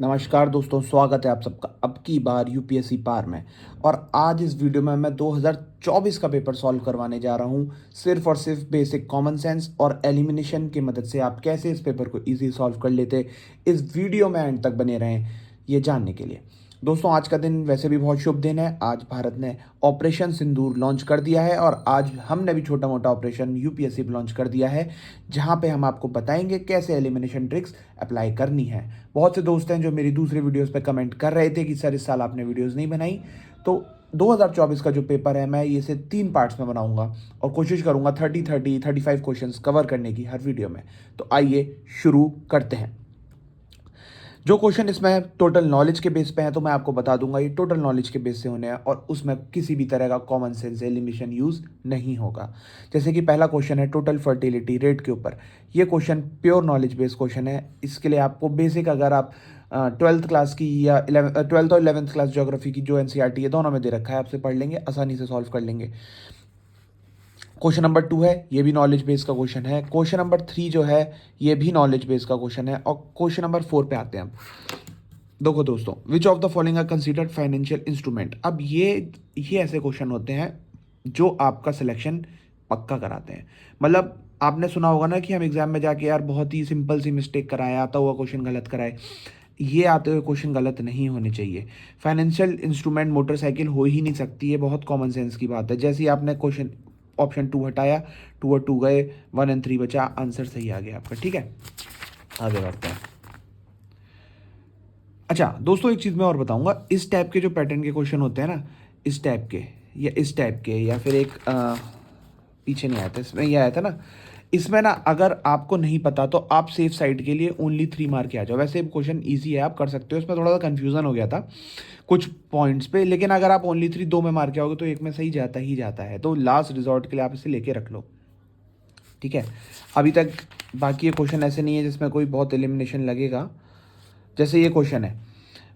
नमस्कार दोस्तों, स्वागत है आप सबका अब की बार यूपीएससी पार में। और आज इस वीडियो में मैं 2024 का पेपर सॉल्व करवाने जा रहा हूँ। सिर्फ और सिर्फ बेसिक कॉमन सेंस और एलिमिनेशन की मदद से आप कैसे इस पेपर को इजी सॉल्व कर लेते, इस वीडियो में एंड तक बने रहें ये जानने के लिए। दोस्तों, आज का दिन वैसे भी बहुत शुभ दिन है। आज भारत ने ऑपरेशन सिंदूर लॉन्च कर दिया है और आज हमने भी छोटा मोटा ऑपरेशन यूपीएससी पे लॉन्च कर दिया है, जहां पे हम आपको बताएंगे कैसे एलिमिनेशन ट्रिक्स अप्लाई करनी है। बहुत से दोस्त हैं जो मेरी दूसरी वीडियोस पे कमेंट कर रहे थे कि सर इस साल आपने वीडियोस नहीं बनाई। तो 2024 का जो पेपर है मैं इसे 3 पार्ट्स में बनाऊंगा और कोशिश करूंगा 35 क्वेश्चंस कवर करने की हर वीडियो में। तो आइए शुरू करते हैं। जो क्वेश्चन इसमें टोटल नॉलेज के बेस पे है तो मैं आपको बता दूंगा ये टोटल नॉलेज के बेस से होने हैं और उसमें किसी भी तरह का कॉमन सेंस एलिमिनेशन यूज़ नहीं होगा। जैसे कि पहला क्वेश्चन है टोटल फर्टिलिटी रेट के ऊपर। ये question pure knowledge based question है। इसके लिए आपको बेसिक, अगर आप 12th क्लास की या 12th और 11th क्लास ज्योग्राफी की जो एनसीईआरटी है दोनों में दे रखा है, आपसे पढ़ लेंगे, आसानी से सॉल्व कर लेंगे। क्वेश्चन नंबर 2 है, ये भी नॉलेज बेस का क्वेश्चन है। क्वेश्चन नंबर 3 जो है ये भी नॉलेज बेस का क्वेश्चन है। और क्वेश्चन नंबर 4 पे आते हैं हम। देखो दोस्तों, which of the following are considered financial instrument. अब ये ऐसे क्वेश्चन होते हैं जो आपका सिलेक्शन पक्का कराते हैं। मतलब आपने सुना होगा ना कि हम एग्जाम में जाके यार बहुत ही सिंपल सी मिस्टेक कराए, आता हुआ क्वेश्चन गलत कराए। ये आते हुए क्वेश्चन गलत नहीं होने चाहिए। फाइनेंशियल इंस्ट्रूमेंट मोटरसाइकिल हो ही नहीं सकती, ये बहुत कॉमन सेंस की बात है। जैसे ही आपने क्वेश्चन ऑप्शन 2 हटाया, 2 और 2 गए, 1 और 3 बचा, आंसर सही आ गया आपका। ठीक है, आगे बढ़ते हैं। अच्छा दोस्तों, एक चीज़ मैं और बताऊंगा। इस टाइप के जो पैटर्न के क्वेश्चन होते हैं ना, इस टाइप के या इस टाइप के, या फिर एक पीछे नहीं आया था, इसमें ये आया था ना, इसमें ना अगर आपको नहीं पता तो आप सेफ साइड के लिए ओनली 3 मार्क के आ जाओ। वैसे क्वेश्चन इजी है, आप कर सकते हो। इसमें थोड़ा सा कन्फ्यूजन हो गया था कुछ पॉइंट्स पे, लेकिन अगर आप ओनली 3 2 में मार के आओगे तो एक में सही जाता ही जाता है। तो लास्ट रिजॉर्ट के लिए आप इसे लेके रख लो। ठीक है, अभी तक बाकी ये क्वेश्चन ऐसे नहीं है जिसमें कोई बहुत एलिमिनेशन लगेगा। जैसे ये क्वेश्चन है,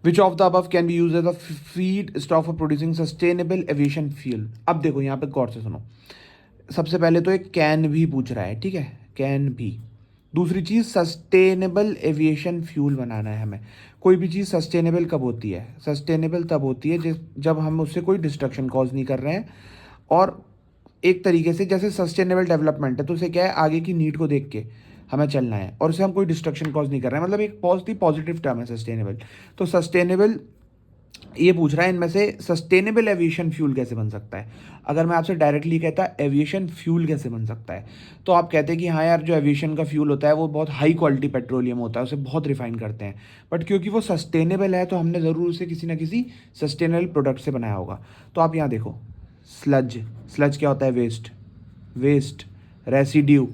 which of the above can be use as a feedstock for producing sustainable aviation fuel. अब देखो यहाँ पे गौर से सुनो। सबसे पहले तो एक कैन भी पूछ रहा है, ठीक है, कैन भी। दूसरी चीज़, सस्टेनेबल एविएशन फ्यूल बनाना है हमें। कोई भी चीज़ सस्टेनेबल कब होती है? सस्टेनेबल तब होती है जब हम उससे कोई डिस्ट्रक्शन कॉज नहीं कर रहे हैं। और एक तरीके से जैसे सस्टेनेबल डेवलपमेंट है तो उसे क्या है, आगे की नीड को देख के हमें चलना है और उसे हम कोई डिस्ट्रक्शन कॉज नहीं कर रहे हैं। मतलब एक पॉजिटिव टर्म है सस्टेनेबल। तो सस्टेनेबल ये पूछ रहा है इनमें से सस्टेनेबल एविएशन फ्यूल कैसे बन सकता है। अगर मैं आपसे डायरेक्टली कहता एविएशन फ्यूल कैसे बन सकता है, तो आप कहते हैं कि हाँ यार, जो एविएशन का फ्यूल होता है वो बहुत हाई क्वालिटी पेट्रोलियम होता है, उसे बहुत रिफाइन करते हैं। बट क्योंकि वो सस्टेनेबल है तो हमने ज़रूर उसे किसी ना किसी सस्टेनेबल प्रोडक्ट से बनाया होगा। तो आप यहाँ देखो, स्लज। स्लज क्या होता है? वेस्ट। Waste, residue.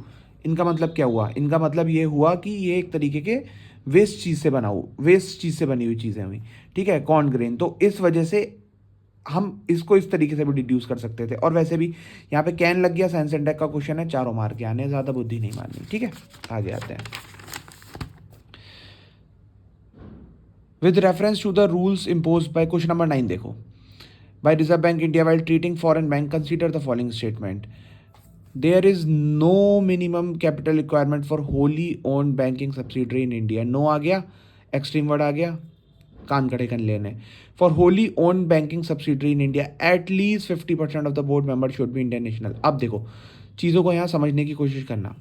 इनका मतलब क्या हुआ? इनका मतलब ये हुआ कि ये एक तरीके के वेस्ट चीज़ से बना हुआ, वेस्ट चीज़ से बनी हुई चीज़ें हुई। ठीक है, कॉर्न ग्रेन। तो इस वजह से हम इसको इस तरीके से भी डिड्यूस कर सकते थे। और वैसे भी यहाँ पे कैन लग गया, साइंस एंड टेक का क्वेश्चन है, चारों मार्क के आने, ज़्यादा बुद्धि नहीं मारनी। ठीक है, आगे आते हैं। With reference to the rules impose by, question number 9 देखो, by reserve bank India while treating foreign bank, consider the following statement. There is no minimum capital requirement for wholly owned banking subsidiary in India. No आ गया, extreme word आ गया, कान खड़े कर लेने। For wholly owned banking subsidiary in India at least 50% of the board member should be Indian national. अब देखो, चीज़ों को यहाँ समझने की कोशिश करना।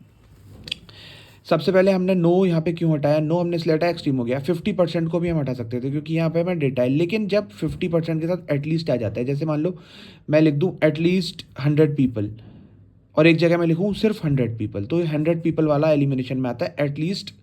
सबसे पहले हमने नो यहाँ पे क्यों हटाया? नो हमने इसलिए हटाया, एक्सट्रीम हो गया। 50% को भी हम हटा सकते थे क्योंकि यहाँ पे हमें डेटा है। लेकिन जब 50% के साथ एटलीस्ट आ जाता है, जैसे मान लो मैं लिख दूँ एटलीस्ट 100 पीपल और एक जगह मैं लिखूँ सिर्फ 100 पीपल, तो 100 पीपल वाला एलिमिनेशन में आता है। एटलीस्ट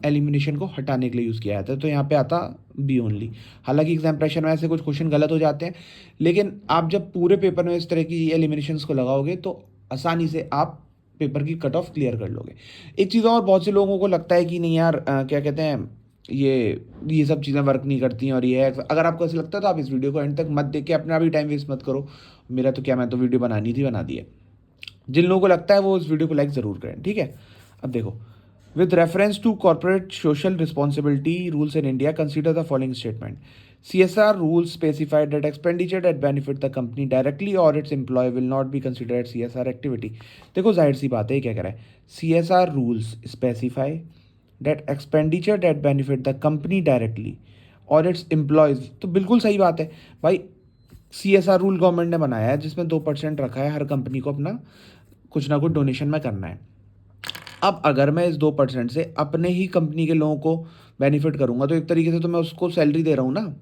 एलिमिनेशन को हटाने के लिए यूज़ किया जाता है, तो यहाँ पे आता बी ओनली। हालांकि एग्जाम प्रेशर में ऐसे कुछ क्वेश्चन गलत हो जाते हैं, लेकिन आप जब पूरे पेपर में इस तरह की एलिमिनेशंस को लगाओगे तो आसानी से आप पेपर की कट ऑफ क्लियर कर लोगे। एक चीज़ और, बहुत से लोगों को लगता है कि नहीं यार, क्या कहते हैं, ये सब चीज़ें वर्क नहीं करती हैं और ये है। अगर आपको ऐसा लगता है तो आप इस वीडियो को एंड तक मत देख के अपना भी टाइम वेस्ट मत करो। मेरा तो क्या, मैं तो वीडियो बनानी थी, बना दी है। जिन लोगों को लगता है वो इस वीडियो को लाइक ज़रूर करें। ठीक है, अब देखो, with reference to corporate social responsibility rules in India, consider the following statement. CSR rules specify that expenditure that benefit the company directly or its employee will not be considered CSR activity। देखो जाहिर सी बात है, ये क्या कह रहा है? CSR rules specify that expenditure that benefit the company directly और इट्स एम्प्लॉयज़। तो बिल्कुल सही बात है भाई, CSR रूल गवर्नमेंट ने बनाया है जिसमें 2% रखा है, हर कंपनी को अपना कुछ ना कुछ डोनेशन में करना है। अब अगर मैं इस 2% से अपने ही कंपनी के लोगों को बेनिफिट करूंगा तो एक तरीके से तो मैं उसको सैलरी दे रहा हूँ ना,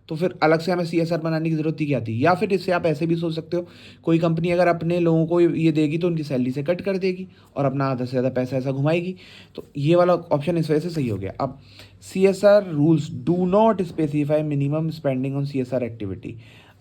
तो फिर अलग से हमें CSR बनाने की ज़रूरत ही क्या थी। या फिर इससे आप ऐसे भी सोच सकते हो, कोई कंपनी अगर अपने लोगों को ये देगी तो उनकी सैलरी से कट कर देगी और अपना आधा से ज़्यादा पैसा ऐसा घुमाएगी। तो ये वाला ऑप्शन इस वजह से सही हो गया। अब CSR rules do not specify minimum spending on CSR activity,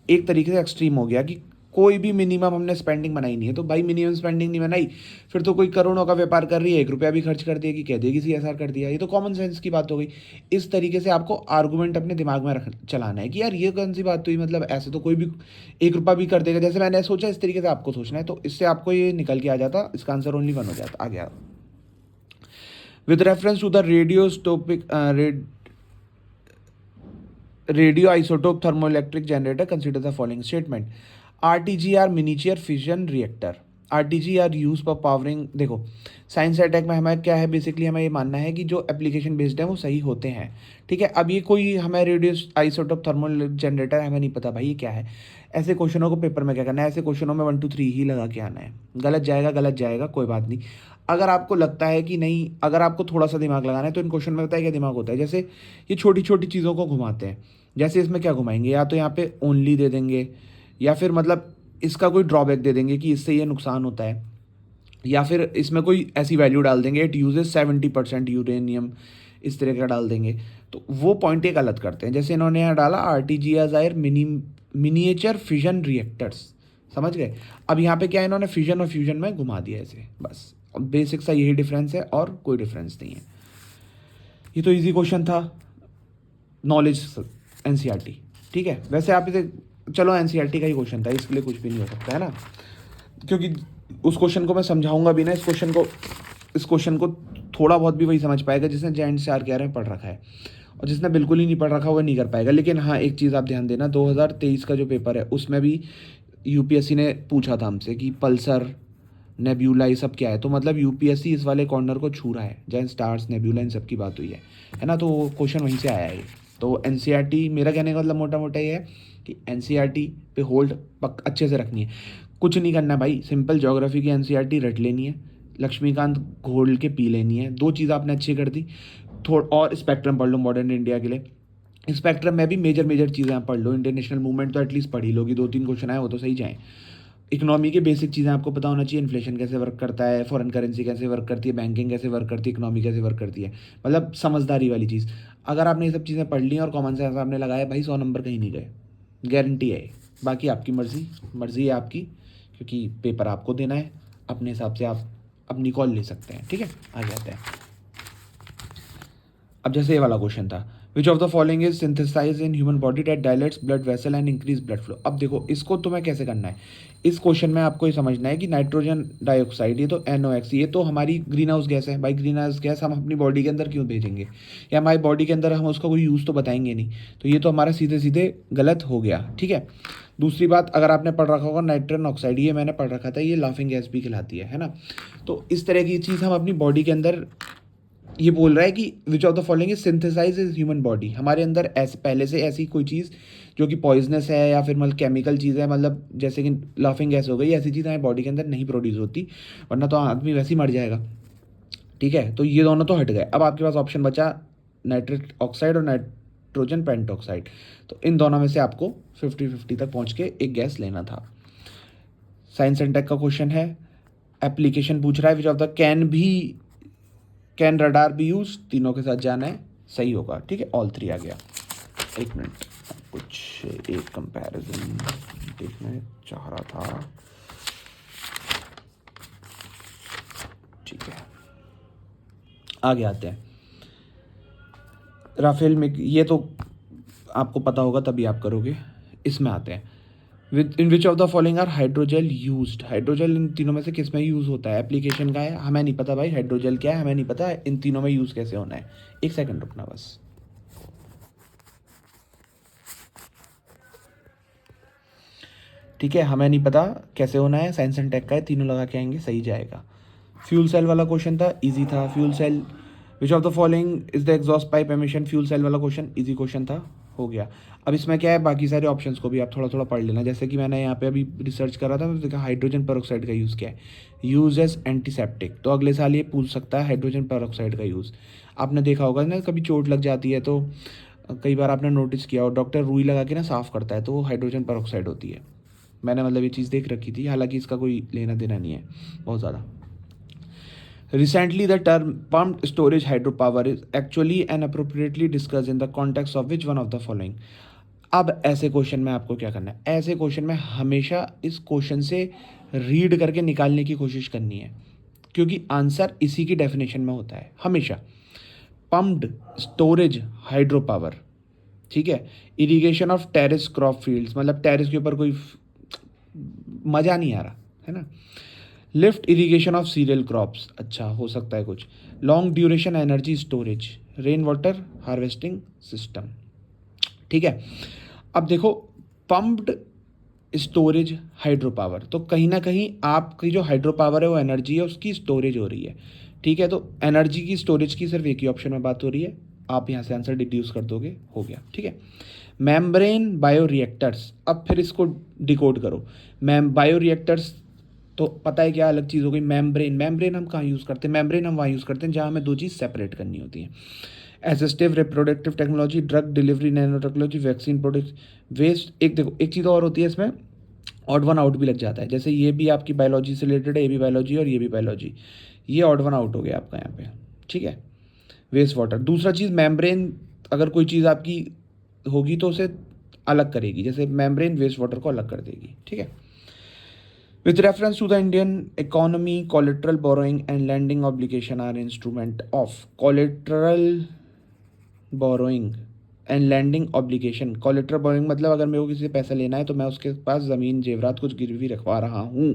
एक तरीके से एक्सट्रीम हो गया कि कोई भी मिनिमम हमने स्पेंडिंग बनाई नहीं है। तो भाई मिनिमम स्पेंडिंग नहीं बनाई, फिर तो कोई करोड़ों का व्यापार कर रही है, 1 रुपया भी खर्च कर देगी, कह देगी CSR कर दिया। ये तो कॉमन सेंस की बात हो गई। इस तरीके से आपको आर्गूमेंट अपने दिमाग में रख चलाना है कि यार ये कौन सी बात हुई, मतलब ऐसे तो कोई भी 1 रुपया भी कर देगा जैसे मैंने सोचा, इस तरीके से आपको सोचना है। तो इससे आपको ये निकल के आ जाता, इसका आंसर ओनली 1 हो जाता। आ गया। With reference to the radio isotope thermoelectric generator consider the following statement. RTGR miniature fission reactor, RTGR use for powering. देखो साइंस अटैक में हमें क्या है, बेसिकली हमें ये मानना है कि जो एप्लीकेशन बेस्ड है वो सही होते हैं। ठीक है, अब ये कोई हमें रेडियो आइसोटोप थर्मल जनरेटर हमें नहीं पता भाई ये क्या है। ऐसे क्वेश्चनों को पेपर में क्या करना है, ऐसे क्वेश्चनों में 1 2 3 ही लगा के आना है। गलत जाएगा कोई बात नहीं। अगर आपको लगता है कि नहीं, अगर आपको थोड़ा सा दिमाग लगाना है तो इन क्वेश्चन में पता है क्या दिमाग होता है, जैसे ये छोटी छोटी चीज़ों को घुमाते हैं। जैसे इसमें क्या घुमाएंगे, या तो यहाँ पे ओनली दे देंगे, या फिर मतलब इसका कोई ड्रॉबैक दे देंगे कि इससे ये नुकसान होता है, या फिर इसमें कोई ऐसी वैल्यू डाल देंगे इट यूजेस 70% यूरेनियम, इस तरह का डाल देंगे। तो वो पॉइंट एक गलत करते हैं। जैसे इन्होंने यहाँ डाला RTGR मिनिएचर फिजन रिएक्टर्स, समझ गए। अब यहाँ पे क्या है, इन्होंने फिजन और फ्यूजन में घुमा दिया ऐसे, बस बेसिक सा यही डिफरेंस है और कोई डिफरेंस नहीं है। ये तो इजी क्वेश्चन था, नॉलेज NCERT। ठीक है, वैसे आप इसे चलो NCERT का ही क्वेश्चन था, इसके लिए कुछ भी नहीं हो सकता है ना, क्योंकि उस क्वेश्चन को मैं समझाऊंगा भी ना, इस क्वेश्चन को थोड़ा बहुत भी वही समझ पाएगा जिसने जैन से RKR में पढ़ रखा है, और जिसने बिल्कुल ही नहीं पढ़ रखा वो नहीं कर पाएगा। लेकिन हाँ एक चीज़ आप ध्यान देना, 2023 का जो पेपर है उसमें भी UPSC ने पूछा था हमसे कि पल्सर नेब्यूला ये सब क्या है, तो मतलब UPSC इस वाले कॉर्नर को छू रहा है जहाँ स्टार्स नेब्यूला इन सब की बात हुई है ना। तो क्वेश्चन वहीं से आया है। तो NCERT, मेरा कहने का मतलब मोटा मोटा ये है कि NCERT पे होल्ड अच्छे से रखनी है, कुछ नहीं करना भाई, सिंपल ज्योग्राफी की NCERT रट लेनी है, लक्ष्मीकांत घोल के पी लेनी है, 2 चीज़ आपने अच्छी कर दी। थोड़ा और स्पेक्ट्रम पढ़ लो मॉडर्न इंडिया के लिए, स्पेक्ट्रम में भी मेजर चीज़ें आप पढ़ लो, इंटरनेशनल मूवमेंट तो एटलीस्ट पढ़ ही लोगी, 2 3 क्वेश्चन आए वो तो सही जाएँ। इकोनॉमी के बेसिक चीज़ें आपको पता होना चाहिए, इन्फ्लेशन कैसे वर्क करता है, फॉरेन करेंसी कैसे वर्क करती है, बैंकिंग कैसे वर्क करती है, इकोनॉमी कैसे वर्क करती है, मतलब समझदारी वाली चीज़। अगर आपने ये सब चीज़ें पढ़ ली और कॉमन सेंस आपने लगाया भाई, 100 नंबर कहीं नहीं गए, गारंटी है। बाकी आपकी मर्ज़ी है आपकी, क्योंकि पेपर आपको देना है, अपने हिसाब से आप अपनी कॉल ले सकते हैं। ठीक है, आगे आते हैं। अब जैसे ये वाला क्वेश्चन था, which of the following is synthesize in human body that dilates blood vessel and increase blood flow. अब देखो इसको तुम्हें कैसे करना है, इस क्वेश्चन में आपको ये समझना है कि नाइट्रोजन डाइऑक्साइड, ये तो NOx, ये तो हमारी ग्रीन हाउस गैस है भाई। ग्रीन हाउस गैस हम अपनी बॉडी के अंदर क्यों भेजेंगे, या हमारी बॉडी के अंदर हम उसका कोई यूज़ तो बताएंगे नहीं, तो ये तो हमारा सीधे सीधे गलत हो गया। ठीक है, दूसरी बात, अगर आपने पढ़ रखा होगा नाइट्रन ऑक्साइड, ये मैंने पढ़ रखा था, ये लाफिंग गैस भी कहलाती है ना। तो इस तरह की चीज़ हम अपनी बॉडी के अंदर, ये बोल रहा है कि which of the following is synthesize is human body, हमारे अंदर ऐसे पहले से ऐसी कोई चीज़ जो कि पॉइजनस है या फिर मतलब केमिकल चीज़ है, मतलब जैसे कि लाफिंग गैस हो गई, ऐसी चीज़ हमारी बॉडी के अंदर नहीं प्रोड्यूस होती, वरना तो आदमी वैसे ही मर जाएगा। ठीक है, तो ये दोनों तो हट गए। अब आपके पास ऑप्शन बचा नाइट्रिक ऑक्साइड और नाइट्रोजन पेंटॉक्साइड, तो इन दोनों में से आपको 50-50 तक पहुँच के एक गैस लेना था। साइंस एंड टेक का क्वेश्चन है, एप्लीकेशन पूछ रहा है which of the can radar B use, तीनों के साथ जाना है, सही होगा। ठीक है, ऑल 3 आ गया। एक मिनट, कुछ एक कंपैरिजन देखना चाह रहा था। ठीक है, आगे आते हैं। राफेल में ये तो आपको पता होगा तभी आप करोगे। इसमें आते हैं, in which of the following are hydrogel used. Hydrogel इन तीनों में से किस में यूज़ होता है, एप्लीकेशन का है, हमें नहीं पता भाई हाइड्रोजेल क्या है, हमें नहीं पता है इन तीनों में यूज़ कैसे होना है। एक सेकंड रुकना बस। ठीक है, हमें नहीं पता कैसे होना है, साइंस एंड टेक का है, तीनों लगा के आएंगे, सही जाएगा। फ्यूल सेल वाला क्वेश्चन था, इजी था। Fuel cell which of the following is the exhaust pipe emission fuel cell वाला क्वेश्चन, इजी क्वेश्चन था, हो गया। अब इसमें क्या है, बाकी सारे ऑप्शंस को भी आप थोड़ा थोड़ा पढ़ लेना। जैसे कि मैंने यहाँ पे अभी रिसर्च करा था, तो देखा हाइड्रोजन पेरोक्साइड का यूज़ क्या है, यूज एज एंटीसेप्टिक। तो अगले साल ये पूछ सकता है हाइड्रोजन पेरोक्साइड का यूज़। आपने देखा होगा ना, कभी चोट लग जाती है तो कई बार आपने नोटिस किया हो, डॉक्टर रुई लगा के ना साफ़ करता है, तो वो हाइड्रोजन पेरोक्साइड होती है। मैंने मतलब ये चीज़ देख रखी थी, हालांकि इसका कोई लेना देना नहीं है बहुत ज़्यादा। Recently, the term pumped storage hydropower is actually and appropriately discussed in the context of which one of the following? अब ऐसे क्वेश्चन में आपको क्या करना है, ऐसे क्वेश्चन में हमेशा इस क्वेश्चन से रीड करके निकालने की कोशिश करनी है, क्योंकि आंसर इसी की डेफिनेशन में होता है हमेशा। पम्प्ड स्टोरेज हाइड्रो पावर, ठीक है। Irrigation of terrace crop fields, मतलब टेरेस के ऊपर कोई मज़ा नहीं आ रहा है ना। Lift irrigation of cereal crops, अच्छा हो सकता है कुछ। Long duration energy storage, rain water harvesting system, ठीक है। अब देखो, पम्प्ड स्टोरेज हाइड्रो पावर, तो कहीं ना कहीं आपकी जो हाइड्रो पावर है वो एनर्जी है, उसकी स्टोरेज हो रही है, ठीक है। तो एनर्जी की स्टोरेज की सिर्फ एक ही ऑप्शन में बात हो रही है, आप यहाँ से आंसर डिड्यूस कर दोगे, हो गया, ठीक है। मेम्ब्रेन बायोरिएक्टर्स, अब फिर इसको डिकोड करो। बायोरिएक्टर्स तो पता है क्या अलग चीज़ हो गई। मेम्ब्रेन, मेम्ब्रेन हम कहाँ यूज़ करते हैं, मेम्ब्रेन हम वहाँ यूज़ करते हैं जहाँ हमें दो चीज़ सेपरेट करनी होती है। Assistive reproductive technology, drug delivery nano technology, vaccine product, waste. एक देखो, एक चीज़ और होती है इसमें, ऑड वन आउट भी लग जाता है। जैसे ये भी आपकी बायोलॉजी से रिलेटेड है, ये भी बायोलॉजी और ये भी बायोलॉजी, ये ऑड वन आउट हो गया आपका यहाँ पे, ठीक है। वेस्ट वाटर, दूसरा चीज़ मेम्ब्रेन, अगर कोई चीज़ आपकी होगी तो उसे अलग करेगी, जैसे मेम्ब्रेन वेस्ट वाटर को अलग कर देगी, ठीक है। With reference to the Indian economy, collateral borrowing and lending obligation are instrument of collateral borrowing and lending obligation। collateral borrowing मतलब अगर मेरे को किसी से पैसा लेना है तो मैं उसके पास ज़मीन जेवरात कुछ गिरवी रखवा रहा हूँ,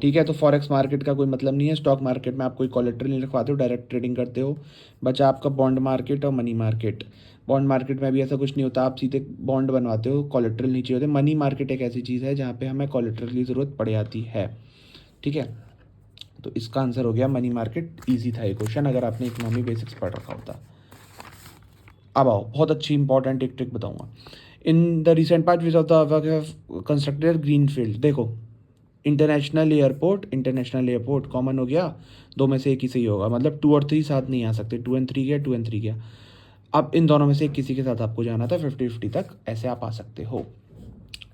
ठीक है। तो फॉरेक्स मार्केट का कोई मतलब नहीं है, स्टॉक मार्केट में आप कोई कोलेट्रल नहीं रखवाते हो, डायरेक्ट ट्रेडिंग करते हो। बचा आपका बॉन्ड मार्केट और मनी मार्केट। बॉन्ड मार्केट में भी ऐसा कुछ नहीं होता, आप सीधे बॉन्ड बनवाते हो, कोलेट्रल नहीं चाहिए होते। मनी मार्केट एक ऐसी चीज़ है जहाँ पे हमें कोलेट्रल की ज़रूरत पड़ जाती है, ठीक है। तो इसका आंसर हो गया मनी मार्केट। ईजी था ये क्वेश्चन अगर आपने इकोनॉमी बेसिक्स पढ़ रखा होता। अब आओ, बहुत अच्छी इंपॉर्टेंट एक ट्रिक बताऊंगा। In the recent part which of the constructed green field, देखो इंटरनेशनल एयरपोर्ट कॉमन हो गया, दो में से एक ही सही होगा, मतलब 2 और 3 साथ नहीं आ सकते, 2 एंड 3 गया, 2 एंड 3 गया। अब इन दोनों में से किसी के साथ आपको जाना था, 50-50 तक ऐसे आप आ सकते हो।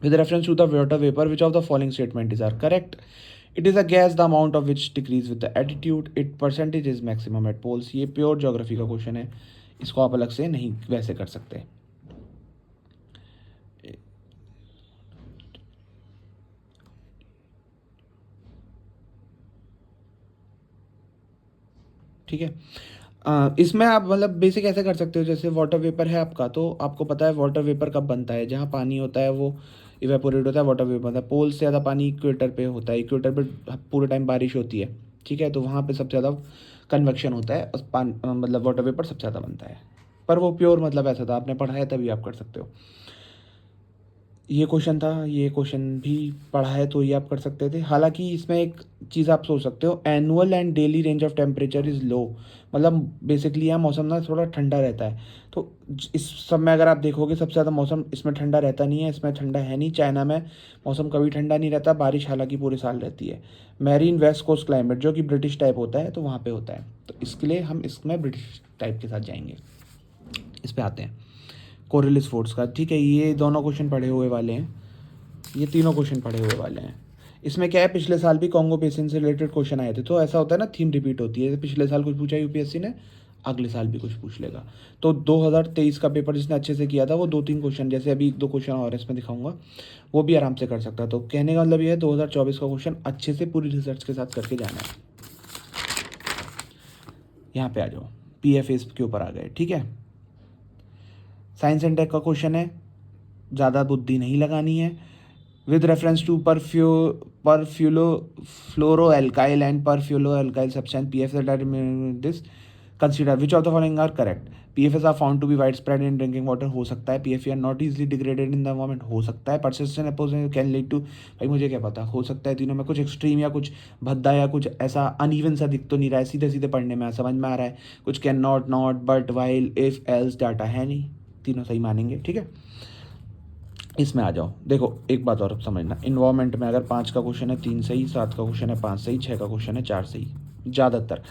With reference to the water vapour which of the following statement is are correct? It is a gas the amount of which decrease with the altitude, it percentage is maximum at poles. ये pure geography का question है, इसको आप अलग से नहीं वैसे कर सकते। ठीक है। इसमें आप मतलब बेसिक ऐसे कर सकते हो, जैसे वाटर वेपर है आपका, तो आपको पता है वाटर वेपर कब बनता है, जहाँ पानी होता है वो इवेपोरेट होता है, वाटर वेपर बनता है। पोल से ज़्यादा पानी इक्वेटर पे होता है, इक्वेटर पे पूरे टाइम बारिश होती है, ठीक है। तो वहाँ पे सबसे ज़्यादा कन्वेक्शन होता है, मतलब वाटर वेपर सबसे ज़्यादा बनता है। पर वो प्योर मतलब ऐसा था, आपने पढ़ा है तभी आप कर सकते हो। ये क्वेश्चन था, ये क्वेश्चन भी पढ़ा है तो ये आप कर सकते थे। हालांकि इसमें एक चीज़ आप सोच सकते हो, annual and daily range of temperature is low, मतलब बेसिकली यहाँ मौसम ना थोड़ा ठंडा रहता है। तो इस सब में अगर आप देखोगे सबसे ज़्यादा मौसम इसमें ठंडा रहता नहीं है, इसमें ठंडा है नहीं। चाइना में मौसम कभी ठंडा नहीं रहता, बारिश हालांकि पूरे साल रहती है। मैरीन वेस्ट कोस्ट क्लाइमेट जो कि ब्रिटिश टाइप होता है, तो वहाँ पर होता है, तो इसके लिए हम इसमें ब्रिटिश टाइप के साथ जाएंगे। इस पर आते हैं कोरिलिस फोर्स का, ठीक है। ये दोनों क्वेश्चन पढ़े हुए वाले हैं, ये तीनों क्वेश्चन पढ़े हुए वाले हैं। इसमें क्या है, पिछले साल भी कॉन्गो बेसिन से रिलेटेड क्वेश्चन आए थे, तो ऐसा होता है ना, थीम रिपीट होती है। पिछले साल कुछ पूछा यूपीएससी ने, अगले साल भी कुछ पूछ लेगा। तो 2023 का पेपर जिसने अच्छे से किया था, वो 2-3 क्वेश्चन, जैसे अभी 1-2 क्वेश्चन और इसमें दिखाऊंगा, वो भी आराम से कर सकता है। तो कहने का मतलब ये है, 2024 का क्वेश्चन अच्छे से पूरी रिसर्च के साथ करके जाना है। यहाँ पे आ जाओ, PFAs के ऊपर आ गए, ठीक है। साइंस एंड टेक का क्वेश्चन है, ज़्यादा बुद्धि नहीं लगानी है। With reference to perfluoro fluoro alkyl and perfluoro alkyl substance PFAs this consider which of the following are correct. PFAS are found to be wide spread in drinking water, हो सकता है। PFAS are not easily degraded in the environment, हो सकता है। Persistent exposure can lead to, भाई मुझे क्या पता, हो सकता है। तीनों में कुछ एक्सट्रीम या कुछ भद्दा या कुछ ऐसा अनइवन सा दिख तो नहीं रहा है, सीधे सीधे पढ़ने में समझ में आ रहा है। कुछ can not, not, but, while, if, else data है नहीं, तीनों सही मानेंगे, ठीक है। इसमें आ जाओ, देखो एक बात और समझना, इन्वायरमेंट में अगर 5 का क्वेश्चन है 3 सही, 7 का क्वेश्चन है 5 सही, 6 का क्वेश्चन है 4 सही ज़्यादातर।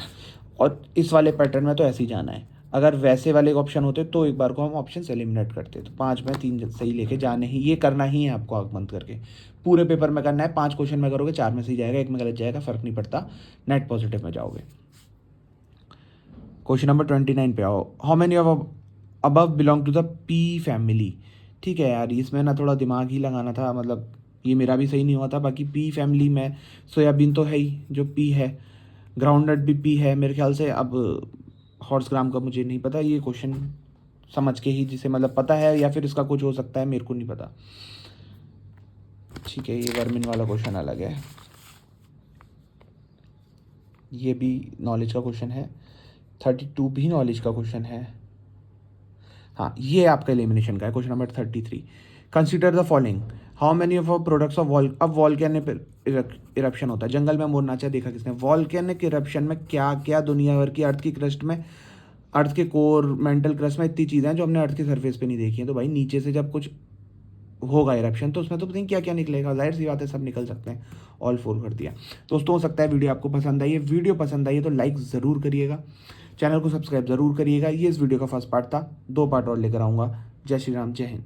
और इस वाले पैटर्न में तो ऐसे ही जाना है। अगर वैसे वाले ऑप्शन होते तो एक बार को हम ऑप्शन एलिमिनेट करते, तो 5 में 3 सही लेके जाने ही, ये करना ही है आपको आंख बंद करके। पूरे पेपर में करना है, 5 क्वेश्चन में करोगे 4 में सही जाएगा, 1 में गलत जाएगा, फर्क नहीं पड़ता, नेट पॉजिटिव में जाओगे। क्वेश्चन नंबर 29 पे आओ। How many of above belong to the P family. ठीक है यार, इसमें ना थोड़ा दिमाग ही लगाना था, मतलब ये मेरा भी सही नहीं हुआ था। बाकी पी फैमिली में सोयाबीन तो है ही जो पी है, ग्राउंडनट भी पी है मेरे ख्याल से। अब हॉर्स ग्राम का मुझे नहीं पता, ये क्वेश्चन समझ के ही, जिसे मतलब पता है या फिर इसका कुछ हो सकता है, मेरे को नहीं पता। ठीक है, ये वर्मिन वाला क्वेश्चन अलग है, ये भी नॉलेज का क्वेश्चन है। 32 भी नॉलेज का क्वेश्चन है। हाँ, ये आपका एलिमिनेशन का है। Question number 33, consider the following, how many of products of wall. अब वॉल्केनिक इरप्शन होता है, जंगल में मोर नाचा देखा किसने। वॉल्केनिक इरप्शन में क्या क्या दुनिया भर की अर्थ की क्रस्ट में, अर्थ के कोर, मेंटल क्रस्ट में इतनी चीज़ें हैं जो हमने अर्थ के सरफेस पे नहीं देखी हैं। तो भाई नीचे से जब कुछ होगा इरप्शन तो उसमें तो पता नहीं क्या क्या निकलेगा, जाहिर सी बात है सब निकल सकते हैं। ऑल फोर कर दिया। दोस्तों, हो सकता है वीडियो आपको पसंद आई है। वीडियो पसंद आई है तो लाइक ज़रूर करिएगा, चैनल को सब्सक्राइब ज़रूर करिएगा। ये इस वीडियो का फर्स्ट पार्ट था, 2 पार्ट और लेकर आऊँगा। जय श्री राम, जय हिंद।